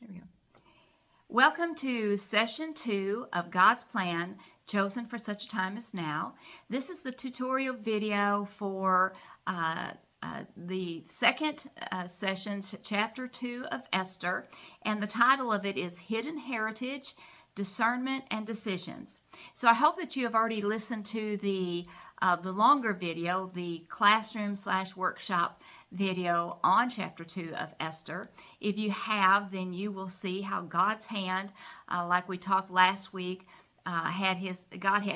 There we go. Welcome to session 2 of God's Plan, Chosen for Such a Time as Now. This is the tutorial video for the second session, chapter 2 of Esther, and the title of it is Hidden Heritage, Discernment, and Decisions. So I hope that you have already listened to the longer video, the classroom/workshop video on chapter 2 of Esther. If you have, then you will see how God's hand, like we talked last week, God had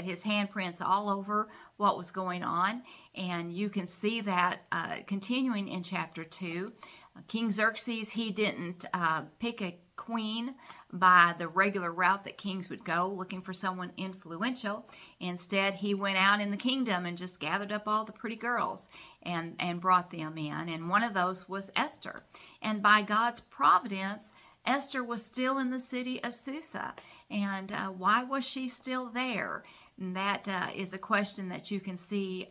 his handprints all over what was going on, and you can see that continuing in chapter 2. King Xerxes, he didn't pick a queen by the regular route that kings would go, looking for someone influential. Instead, he went out in the kingdom and just gathered up all the pretty girls and brought them in. And one of those was Esther. And by God's providence, Esther was still in the city of Susa. And why was she still there? And that is a question that you can see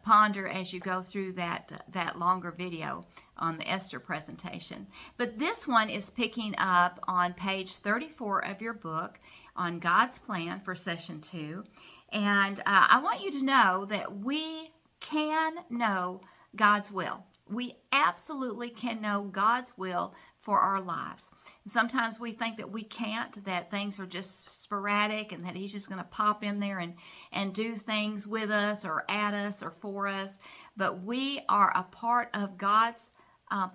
ponder as you go through that longer video on the Esther presentation. But this one is picking up on page 34 of your book on God's Plan for Session 2. And I want you to know that we can know God's will. We absolutely can know God's will for our lives. Sometimes we think that we can't, that things are just sporadic and that he's just going to pop in there and do things with us or at us or for us. But we are a part of God's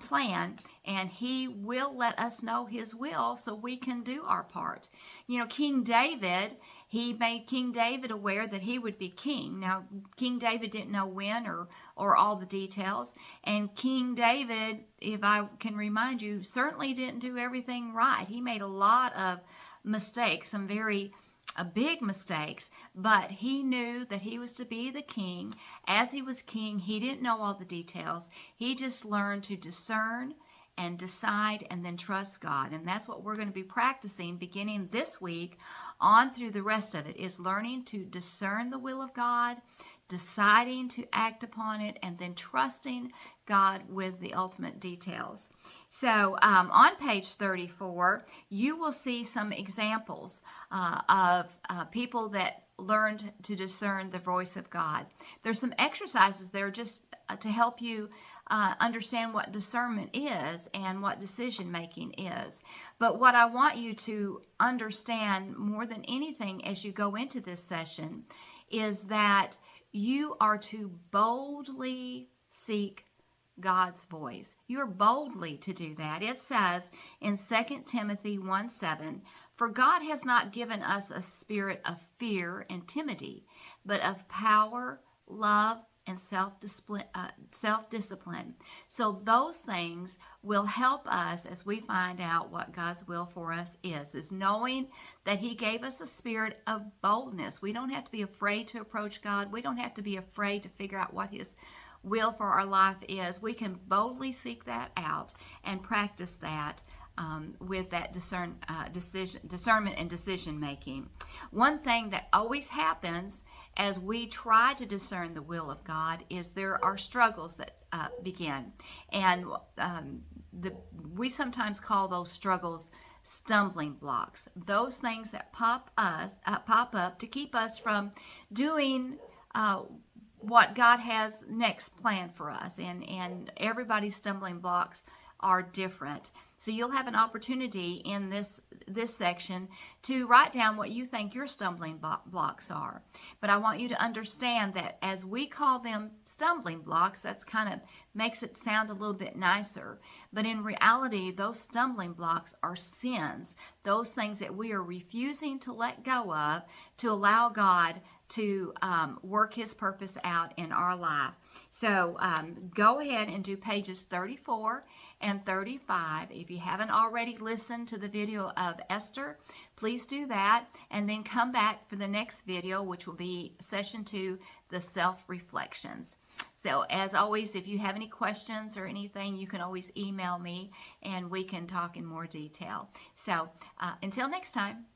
plan, and he will let us know his will so we can do our part. You know, King David, he made King David aware that he would be king. Now, King David didn't know when or all the details. And King David, if I can remind you, certainly didn't do everything right. He made a lot of mistakes, some very big mistakes, but he knew that he was to be the king. As he was king, he didn't know all the details. He just learned to discern and decide and then trust God. And that's what we're going to be practicing beginning this week on through the rest of it, is learning to discern the will of God, deciding to act upon it, and then trusting God with the ultimate details. So on page 34, you will see some examples of people that learned to discern the voice of God. There's some exercises there just to help you understand what discernment is and what decision making is. But what I want you to understand more than anything as you go into this session is that you are to boldly seek God's voice. You're boldly to do that. It says in 2 Timothy 1:7, "For God has not given us a spirit of fear and timidity, but of power, love, and self-discipline." So those things will help us as we find out what God's will for us is knowing that he gave us a spirit of boldness. We don't have to be afraid to approach God. We don't have to be afraid to figure out what his will for our life is. We can boldly seek that out and practice that with that discernment and decision making. One thing that always happens as we try to discern the will of God is there are struggles that begin, and we sometimes call those struggles stumbling blocks. Those things that pop up to keep us from doing what God has next planned for us, and everybody's stumbling blocks are different. So you'll have an opportunity in this section to write down what you think your stumbling blocks are. But I want you to understand that as we call them stumbling blocks, that's kind of makes it sound a little bit nicer. But in reality, those stumbling blocks are sins, those things that we are refusing to let go of to allow God to work his purpose out in our life. So go ahead and do pages 34 and 35. If you haven't already listened to the video of Esther, please do that, and then come back for the next video, which will be session 2, the self-reflections. So as always, if you have any questions or anything, you can always email me and we can talk in more detail. So until next time.